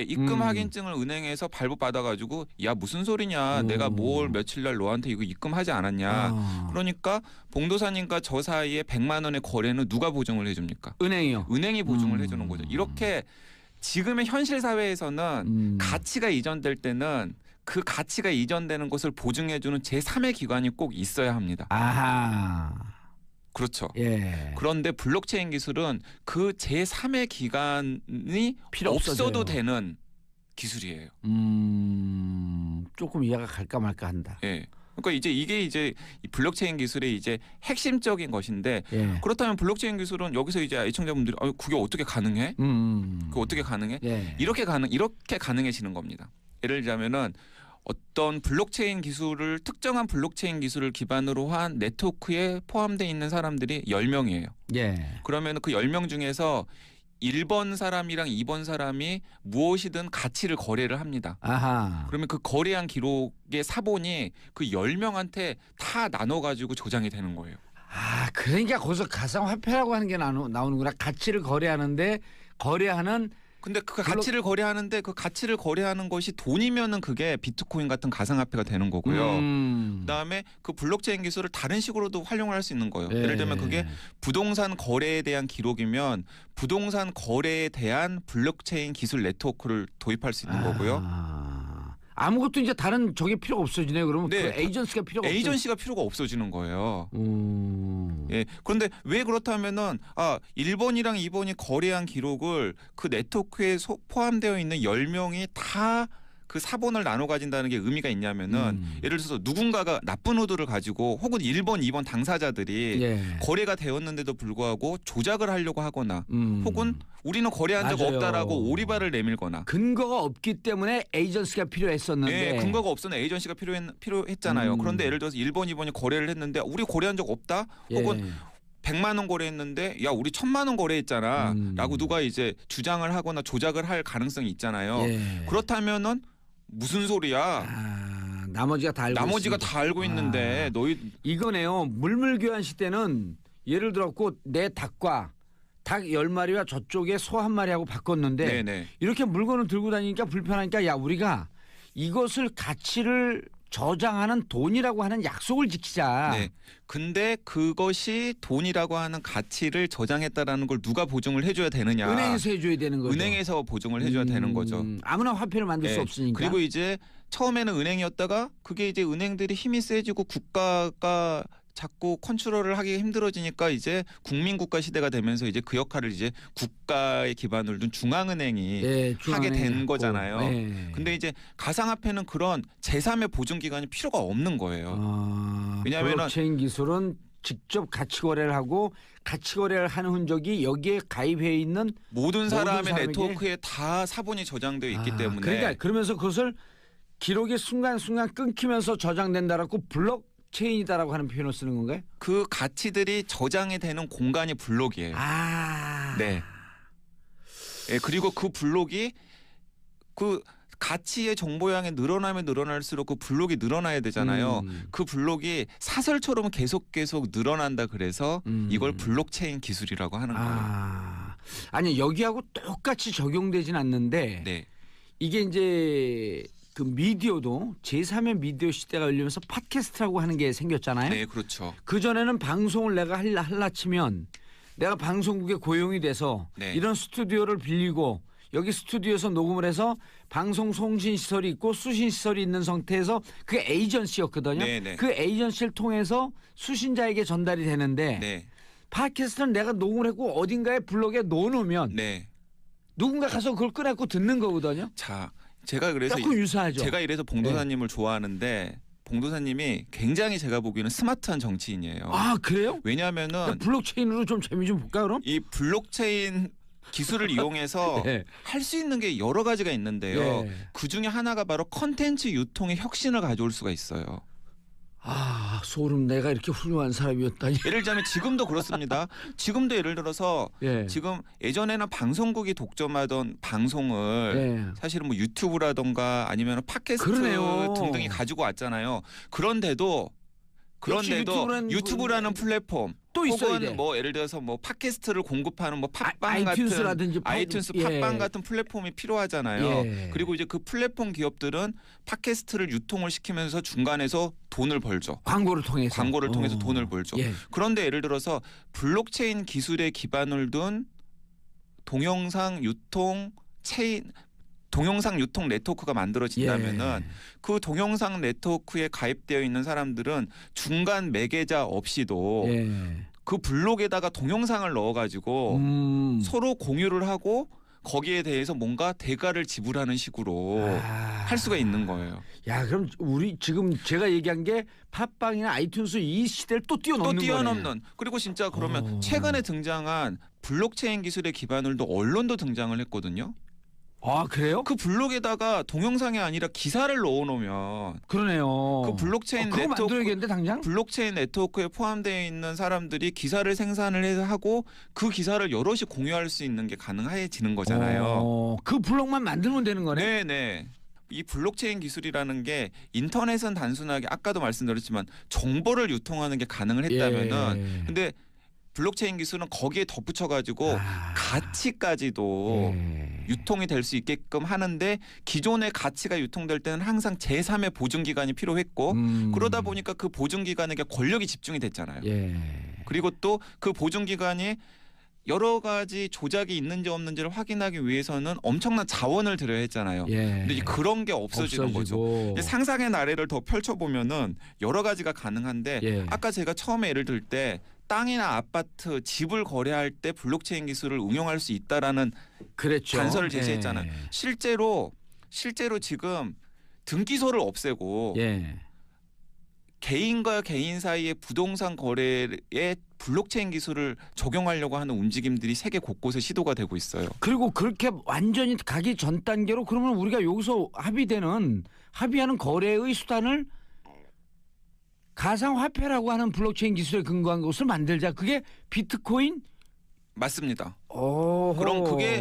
입금 확인증을 은행에서 발부받아가지고 야 무슨 소리냐 내가 뭘 며칠 날 너한테 이거 입금하지 않았냐. 그러니까 봉도사님과 저 사이에 100만 원의 거래는 누가 보증을 해줍니까? 은행이요. 은행이 보증을 해주는 거죠. 이렇게 지금의 현실 사회에서는 가치가 이전될 때는 그 가치가 이전되는 것을 보증해주는 제3의 기관이 꼭 있어야 합니다. 그렇죠. 그런데 블록체인 기술은 그 제3의 기관이 필요 없어도 되는 기술이에요. 조금 이해가 갈까 말까 한다. 그러니까 이게 이 블록체인 기술의 이제 핵심적인 것인데 그렇다면 블록체인 기술은 여기서 이제 애청자분들이 그게 어떻게 가능해? 그게 어떻게 가능해? 이렇게 가능해지는 겁니다. 예를 들자면은 어떤 특정한 블록체인 기술을 기반으로 한 네트워크에 포함되어 있는 사람들이 10명이에요. 그러면 그 10명 중에서 1번 사람이랑 2번 사람이 무엇이든 가치를 거래를 합니다. 그러면 그 거래한 기록의 사본이 그 10명한테 다 나눠가지고 저장이 되는 거예요. 그러니까 거기서 가상화폐라고 하는 게 나오는구나. 가치를 거래하는데 거래하는 근데 그 가치를 거래하는데 그 가치를 거래하는 것이 돈이면은 그게 비트코인 같은 가상화폐가 되는 거고요. 그다음에 그 블록체인 기술을 다른 식으로도 활용할 수 있는 거예요. 예를 들면 그게 부동산 거래에 대한 기록이면 부동산 거래에 대한 블록체인 기술 네트워크를 도입할 수 있는 거고요. 아무것도 이제 다른 저게 필요가 없어지네요. 그러면 그 에이전시가 필요가 없어지는 거예요. 그런데 왜 그렇다면은 1번이랑 2번이 거래한 기록을 그 네트워크에 포함되어 있는 10명이 다 그 사본을 나눠 가진다는 게 의미가 있냐면은 예를 들어서 누군가가 나쁜 의도를 가지고 혹은 1번, 2번 당사자들이 거래가 되었는데도 불구하고 조작을 하려고 하거나 혹은 우리는 거래한 적 없다라고 오리발을 내밀거나 근거가 없기 때문에 에이전시가 필요했었는데 근거가 없으면 에이전시가 필요했잖아요. 그런데 예를 들어서 1번, 2번이 거래를 했는데 우리 거래한 적 없다? 혹은 100만 원 거래했는데 야 우리 1000만 원 거래했잖아 라고 누가 이제 주장을 하거나 조작을 할 가능성이 있잖아요. 그렇다면은 무슨 소리야? 나머지가 다 알고 있는데 너희 이거네요. 물물교환 시대는 예를 들었고 내 닭과 닭 10마리와 저쪽에 소 1마리하고 바꿨는데 이렇게 물건을 들고 다니니까 불편하니까 야 우리가 이것을 가치를 저장하는 돈이라고 하는 약속을 지키자. 네. 근데 그것이 돈이라고 하는 가치를 저장했다라는 걸 누가 보증을 해줘야 되느냐? 은행에서 해줘야 되는 거죠. 은행에서 보증을 해줘야 되는 거죠. 아무나 화폐를 만들 수 네. 없으니까. 그리고 이제 처음에는 은행이었다가 그게 이제 은행들이 힘이 세지고 국가가 자꾸 컨트롤을 하기 힘들어지니까 이제 국민국가 시대가 되면서 이제 그 역할을 이제 국가의 기반을 둔 중앙은행이 네, 하게 된 했고. 거잖아요. 네. 근데 이제 가상화폐는 그런 제3의 보증 기관이 필요가 없는 거예요. 왜냐하면은- 블록체인 기술은 직접 가치 거래를 하고 가치 거래를 하는 흔적이 여기에 가입해 있는 모든 사람의 사람에게- 네트워크에 다 사본이 저장되어 있기 때문에 그러니까 그러면서 그것을 기록이 순간순간 끊기면서 저장된다라고 블록체인이다라고 하는 표현을 쓰는 건가요? 그 가치들이 저장이 되는 공간이 블록이에요. 네. 예, 그리고 그 블록이 그 가치의 정보량이 늘어나면 늘어날수록 그 블록이 늘어나야 되잖아요. 그 블록이 사설처럼 계속 늘어난다 그래서 이걸 블록체인 기술이라고 하는 거예요. 아니 여기하고 똑같이 적용되진 않는데 네. 이게 이제 그 미디어도 제3의 미디어 시대가 열리면서 팟캐스트라고 하는 게 생겼잖아요. 네, 그렇죠. 그전에는 방송을 내가 할라 치면 내가 방송국에 고용이 돼서 네. 이런 스튜디오를 빌리고 여기 스튜디오에서 녹음을 해서 방송 송신 시설이 있고 수신 시설이 있는 상태에서 그게 에이전시였거든요. 네, 네. 그 에이전시를 통해서 수신자에게 전달이 되는데 네. 팟캐스트는 내가 녹음을 했고 어딘가에 블록에 넣어놓으면 네. 누군가 가서 그걸 꺼내고 듣는 거거든요. 자, 제가 그래서 조금 유사하죠. 제가 이래서 봉도사님을 좋아하는데 봉도사님이 굉장히 제가 보기에는 스마트한 정치인이에요. 아 그래요? 왜냐하면은 블록체인으로 좀 재미 좀 볼까 그럼? 이 블록체인 기술을 이용해서 네. 할 수 있는 게 여러 가지가 있는데요. 네. 그 중에 하나가 바로 컨텐츠 유통의 혁신을 가져올 수가 있어요. 아 소름 내가 이렇게 훌륭한 사람이었다니. 예를 들자면 지금도 그렇습니다. 지금도 예를 들어서 예. 지금 예전에는 방송국이 독점하던 방송을 예. 사실은 뭐 유튜브라던가 아니면 팟캐스트 그러네요. 등등이 가지고 왔잖아요. 그런데도 유튜브라는 플랫폼 또 있어야 돼. 혹은 뭐 예를 들어서 뭐 팟캐스트를 공급하는 뭐 팟빵 아이튠스라든지 같은 아이튠스 예. 팟빵 같은 플랫폼이 필요하잖아요. 예. 그리고 이제 그 플랫폼 기업들은 팟캐스트를 유통을 시키면서 중간에서 돈을 벌죠. 광고를 통해서 돈을 벌죠. 예. 그런데 예를 들어서 블록체인 기술에 기반을 둔 동영상 유통 네트워크가 만들어진다면은 예. 그 동영상 네트워크에 가입되어 있는 사람들은 중간 매개자 없이도 예. 그 블록에다가 동영상을 넣어가지고 서로 공유를 하고 거기에 대해서 뭔가 대가를 지불하는 식으로 할 수가 있는 거예요. 야 그럼 우리 지금 제가 얘기한 게 팟빵이나 아이튠스 이 시대를 또 뛰어넘는 거네. 그리고 진짜 그러면 최근에 등장한 블록체인 기술의 기반을 둔 언론도 등장을 했거든요. 아 그래요? 그 블록에다가 동영상이 아니라 기사를 넣어놓으면 그러네요. 그 블록체인 그거 네트워크 만들어야겠는데 당장? 블록체인 네트워크에 포함되어 있는 사람들이 기사를 생산을 해서 하고 그 기사를 여럿이 공유할 수 있는 게 가능해지는 거잖아요. 그 블록만 만들면 되는 거네. 네네. 이 블록체인 기술이라는 게 인터넷은 단순하게 아까도 말씀드렸지만 정보를 유통하는 게 가능을 했다면은 근데 블록체인 기술은 거기에 덧붙여가지고 가치까지도 유통이 될 수 있게끔 하는데 기존의 가치가 유통될 때는 항상 제3의 보증기관이 필요했고 그러다 보니까 그 보증기관에게 권력이 집중이 됐잖아요. 그리고 또 그 보증기관이 여러 가지 조작이 있는지 없는지를 확인하기 위해서는 엄청난 자원을 들여야 했잖아요. 근데 이제 그런 게 없어지는 거죠. 이제 상상의 나래를 더 펼쳐보면은 여러 가지가 가능한데 아까 제가 처음에 예를 들 때 땅이나 아파트, 집을 거래할 때 블록체인 기술을 응용할 수 있다라는 그랬죠. 단서를 제시했잖아요. 실제로 지금 등기소를 없애고 개인과 개인 사이의 부동산 거래에 블록체인 기술을 적용하려고 하는 움직임들이 세계 곳곳에 시도가 되고 있어요. 그리고 그렇게 완전히 가기 전 단계로 그러면 우리가 여기서 합의하는 거래의 수단을 가상화폐라고 하는 블록체인 기술에 근거한 것을 만들자. 그게 비트코인? 맞습니다. 오호. 그럼 그게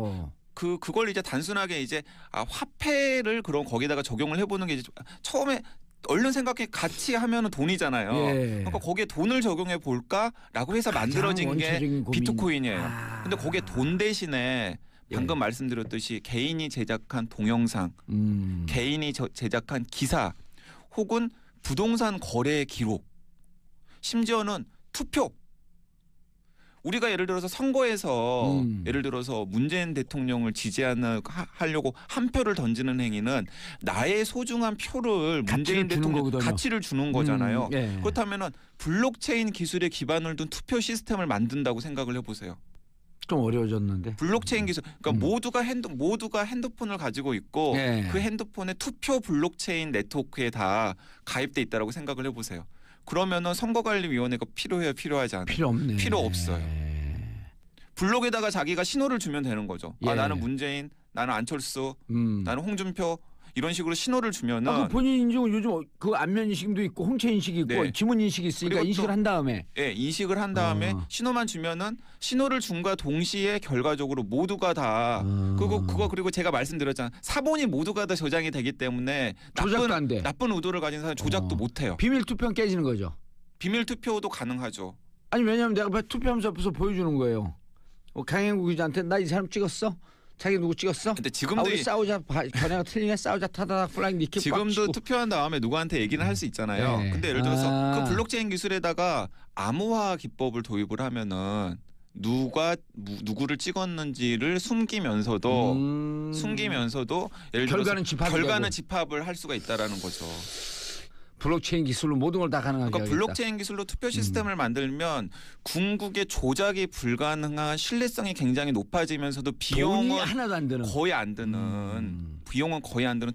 그걸 이제 단순하게 이제 화폐를 그럼 거기다가 적용을 해보는 게 이제 처음에 얼른 생각해 같이 하면은 돈이잖아요. 그러니까 거기에 돈을 적용해 볼까라고 해서 만들어진 게 비트코인이에요. 근데 거기에 돈 대신에 방금 말씀드렸듯이 개인이 제작한 동영상, 개인이 제작한 기사 혹은 부동산 거래 기록, 심지어는 투표. 우리가 예를 들어서 선거에서 예를 들어서 문재인 대통령을 지지하려고 한 표를 던지는 행위는 나의 소중한 표를 문재인 대통령 가치를 주는 거잖아요. 예. 그렇다면은 블록체인 기술에 기반을 둔 투표 시스템을 만든다고 생각을 해보세요. 좀 어려워졌는데. 블록체인 기술, 그러니까 모두가 핸드폰을 가지고 있고 예. 그 핸드폰에 투표 블록체인 네트워크에 다 가입돼 있다라고 생각을 해보세요. 그러면은 선거관리위원회가 필요해요, 필요하지 않아요? 필요 없네. 필요 없어요. 블록에다가 자기가 신호를 주면 되는 거죠. 예. 아, 나는 문재인, 나는 안철수, 나는 홍준표 이런 식으로 신호를 주면은 그 본인 인증은 요즘 그 안면 인식도 있고 홍채 인식이 있고 네. 지문 인식이 있으니까 그리고 인식을 또- 한 다음에 예, 인식을 한 다음에 신호만 주면은 신호를 준과 동시에 결과적으로 모두가 다 그거 그리고 제가 말씀드렸잖아요. 사본이 모두가 다 저장이 되기 때문에 조작도 안 돼. 나쁜 의도를 가진 사람 조작도 못 해요. 비밀 투표는 깨지는 거죠. 비밀 투표도 가능하죠. 아니 왜냐면 내가 투표하면서 앞에서 보여주는 거예요. 강행구 기자한테 나 이 사람 찍었어? 자기 누구 찍었어? 근데 아, 지금도 우리 싸우자. 견해가 틀리네. 싸우자. 타다닥 플라잉 니킥 지금도 투표한 다음에 누구한테 얘기는 할 수 있잖아요. 네. 근데 예를 들어서 그 블록체인 기술에다가 암호화 기법을 도입을 하면은 누구를 찍었는지를 숨기면서도 예를 들어서 결과는 집합을 할 수가 있다라는 거죠. 블록체인 기술로 모든 걸 다 가능하게 그러니까 하겠다. 블록체인 기술로 투표 시스템을 만들면 궁극의 조작이 불가능한 신뢰성이 굉장히 높아지면서도 비용은 하나도 안 드는 거의 안 드는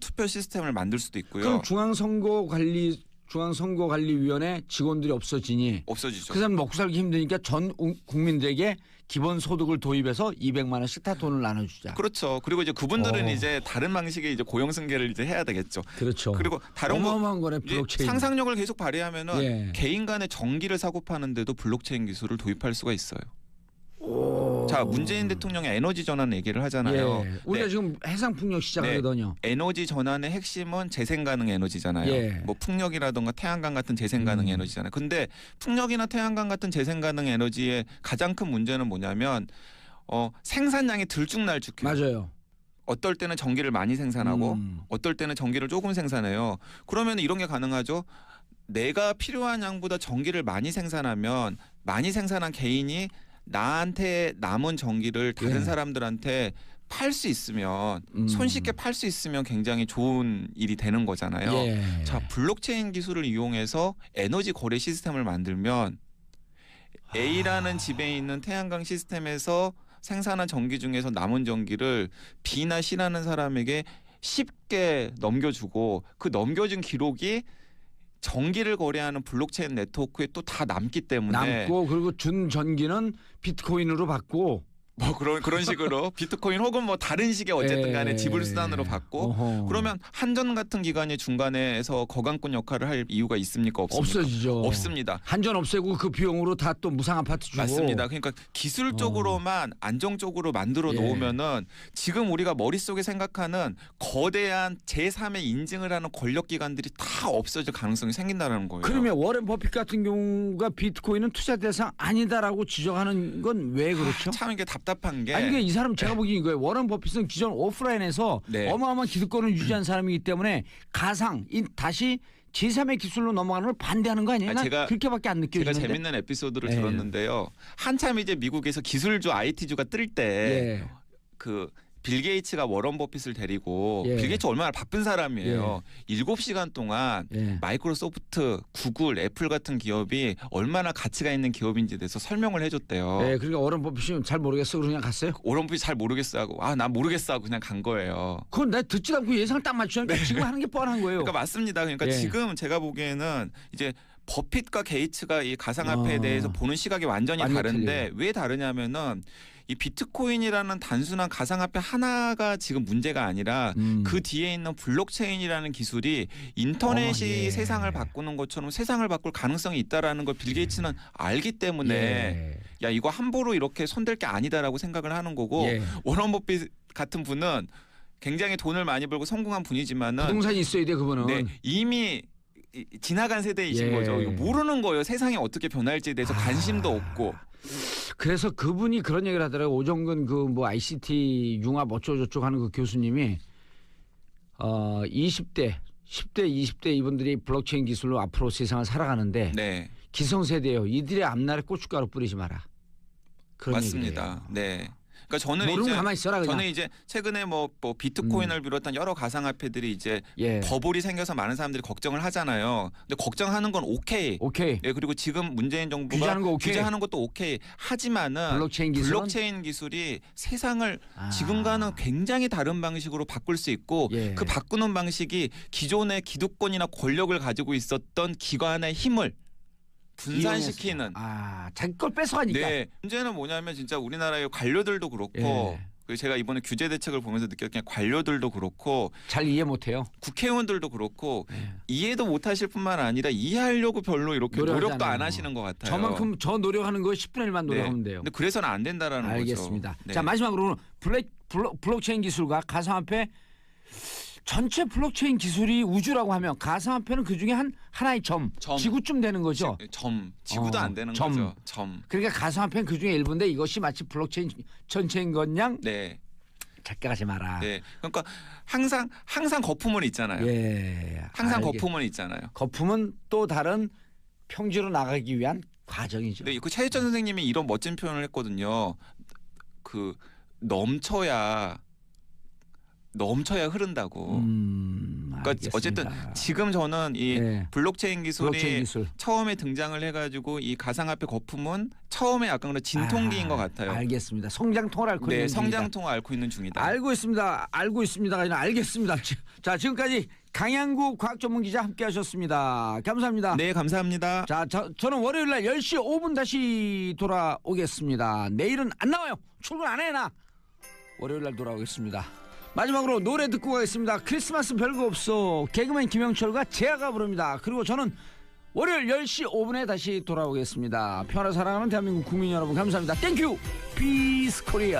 투표 시스템을 만들 수도 있고요. 그럼 중앙선거관리위원회 직원들이 없어지니 없어지죠. 그 사람 먹고 살기 힘드니까 전 국민들에게 기본 소득을 도입해서 200만 원씩 다 돈을 나눠주자. 그렇죠. 그리고 이제 그분들은 이제 다른 방식의 이제 고용 승계를 이제 해야 되겠죠. 그렇죠. 그리고 다른 어마어마한 거네 블록체인. 상상력을 계속 발휘하면은 개인 간의 전기를 사고 파는데도 블록체인 기술을 도입할 수가 있어요. 자, 문재인 대통령의 에너지 전환 얘기를 하잖아요. 예. 우리가 지금 해상 풍력 시작하거든요. 에너지 전환의 핵심은 재생 가능 에너지잖아요. 뭐 풍력이라든가 태양광 같은 재생 가능 에너지잖아요. 근데 풍력이나 태양광 같은 재생 가능 에너지의 가장 큰 문제는 뭐냐면 생산량이 들쭉날쭉해요. 맞아요. 어떨 때는 전기를 많이 생산하고 어떨 때는 전기를 조금 생산해요. 그러면 이런 게 가능하죠. 내가 필요한 양보다 전기를 많이 생산하면 많이 생산한 개인이 나한테 남은 전기를 다른 사람들한테 팔 수 있으면 손쉽게 팔 수 있으면 굉장히 좋은 일이 되는 거잖아요. 자, 블록체인 기술을 이용해서 에너지 거래 시스템을 만들면 A라는 집에 있는 태양광 시스템에서 생산한 전기 중에서 남은 전기를 B나 C라는 사람에게 쉽게 넘겨주고 그 넘겨준 기록이 전기를 거래하는 블록체인 네트워크에 또 다 남기 때문에 남고 그리고 준 전기는 비트코인으로 받고 뭐 그런 식으로 비트코인 혹은 뭐 다른 식의 어쨌든 간에 지불 수단으로 받고 그러면 한전 같은 기관이 중간에서 거강권 역할을 할 이유가 있습니까? 없습니까? 없어지죠. 없습니다. 한전 없애고 그 비용으로 다 또 무상 아파트 주고. 맞습니다. 그러니까 기술적으로만 안정적으로 만들어 놓으면은 지금 우리가 머릿속에 생각하는 거대한 제3의 인증을 하는 권력 기관들이 다 없어질 가능성이 생긴다는 거예요. 그러면 워렌 버핏 같은 경우가 비트코인은 투자 대상 아니다라고 지적하는 건 왜 그렇죠? 참 이게 답답한 게 아니 이게 이 사람 제가 보기엔 이거예요. 워렌 버핏은 기존 오프라인에서 어마어마한 기득권을 유지한 사람이기 때문에 가상 다시 제3의 기술로 넘어가는 걸 반대하는 거 아니에요? 제가 그렇게밖에 안 느껴지는데. 제가 재밌는 에피소드를 들었는데요. 한참 이제 미국에서 기술주 IT주가 뜰 때 빌 게이츠가 워런 버핏을 데리고 빌 게이츠 얼마나 바쁜 사람이에요. 7시간 동안 마이크로소프트, 구글, 애플 같은 기업이 얼마나 가치가 있는 기업인지에 대해서 설명을 해줬대요. 그러니까 워런 버핏이 잘 모르겠어 그냥 갔어요? 워런 버핏이 잘 모르겠어 하고 난 모르겠어 하고 그냥 간 거예요. 그건 내가 듣지도 않고 예상을 딱 맞추니까 지금 하는 게 뻔한 거예요. 그러니까 맞습니다. 그러니까 지금 제가 보기에는 이제 버핏과 게이츠가 이 가상화폐에 대해서 보는 시각이 완전히 다른데 왜 다르냐면은 이 비트코인이라는 단순한 가상화폐 하나가 지금 문제가 아니라 그 뒤에 있는 블록체인이라는 기술이 인터넷이 세상을 바꾸는 것처럼 세상을 바꿀 가능성이 있다라는 걸 빌 게이츠는 알기 때문에 야 이거 함부로 이렇게 손댈 게 아니다라고 생각을 하는 거고 워런 버핏 같은 분은 굉장히 돈을 많이 벌고 성공한 분이지만은 부동산이 있어야 돼 그분은. 이미 지나간 세대이신 거죠. 모르는 거예요. 세상이 어떻게 변할지에 대해서 관심도 없고. 그래서 그분이 그런 얘기를 하더라고요. 오정근 그 뭐 ICT 융합 어쩌고저쩌고 하는 그 교수님이 20대 10대, 20대 이분들이 블록체인 기술로 앞으로 세상을 살아가는데 네. 기성세대요. 이들의 앞날에 고춧가루 뿌리지 마라. 그런 맞습니다. 네. 그러니까 저는 모르면 이제 가만히 있어라 그냥. 저는 이제 최근에 뭐 비트코인을 비롯한 여러 가상화폐들이 이제 예. 버블이 생겨서 많은 사람들이 걱정을 하잖아요. 근데 걱정하는 건 오케이. 오케이. 예, 그리고 지금 문재인 정부가 규제하는 거 오케이. 규제하는 것도 오케이. 하지만은 블록체인 기술이 세상을 아. 지금과는 굉장히 다른 방식으로 바꿀 수 있고 예. 그 바꾸는 방식이 기존의 기득권이나 권력을 가지고 있었던 기관의 힘을 분산시키는. 자기 걸 뺏어가니까. 네. 문제는 뭐냐면 진짜 우리나라의 관료들도 그렇고 예. 그리고 제가 이번에 규제 대책을 보면서 느꼈던 게 관료들도 그렇고 잘 이해 못해요. 국회의원들도 그렇고 예. 이해도 못하실 뿐만 아니라 이해하려고 별로 이렇게 노력하지 노력도 안 않아요. 하시는 것 같아요. 저만큼 저 노력하는 거 10분의 1만 노력하면 돼요. 근데 그래서는 안 된다라는 알겠습니다. 거죠. 네. 자 마지막으로 블록체인 기술과 가상화폐 전체 블록체인 기술이 우주라고 하면 가상화폐는 그중에 하나의 점, 지구쯤 되는 거죠. 지구도 안 되는 거죠. 점. 그러니까 가상화폐는 그중에 일부인데 이것이 마치 블록체인 전체인 것냥 네. 착각하지 마라. 네. 그러니까 항상 거품은 있잖아요. 예. 항상 거품은 있잖아요. 거품은 또 다른 평지로 나가기 위한 과정이죠. 네, 그 차유찬 선생님이 이런 멋진 표현을 했거든요. 그 넘쳐야 흐른다고. 그러니까 알겠습니다. 어쨌든 지금 저는 이 네. 블록체인 기술이 블록체인 기술. 처음에 등장을 해가지고 이 가상화폐 거품은 처음에 약간 그런 진통기인 것 같아요. 알겠습니다. 성장통을 앓고 있는 네, 중이다. 성장통을 앓고 있는 중이다. 알고 있습니다. 아니라 알겠습니다. 자, 지금까지 강양구 과학전문기자 함께하셨습니다. 감사합니다. 네, 감사합니다. 자, 저는 월요일 날 10시 5분 다시 돌아오겠습니다. 내일은 안 나와요. 출근 안 해 나. 월요일 날 돌아오겠습니다. 마지막으로 노래 듣고 가겠습니다. 크리스마스 별거 없어. 개그맨 김영철과 재하가 부릅니다. 그리고 저는 월요일 10시 5분에 다시 돌아오겠습니다. 평화를 사랑하는 대한민국 국민 여러분 감사합니다. 땡큐. 피스 코리아.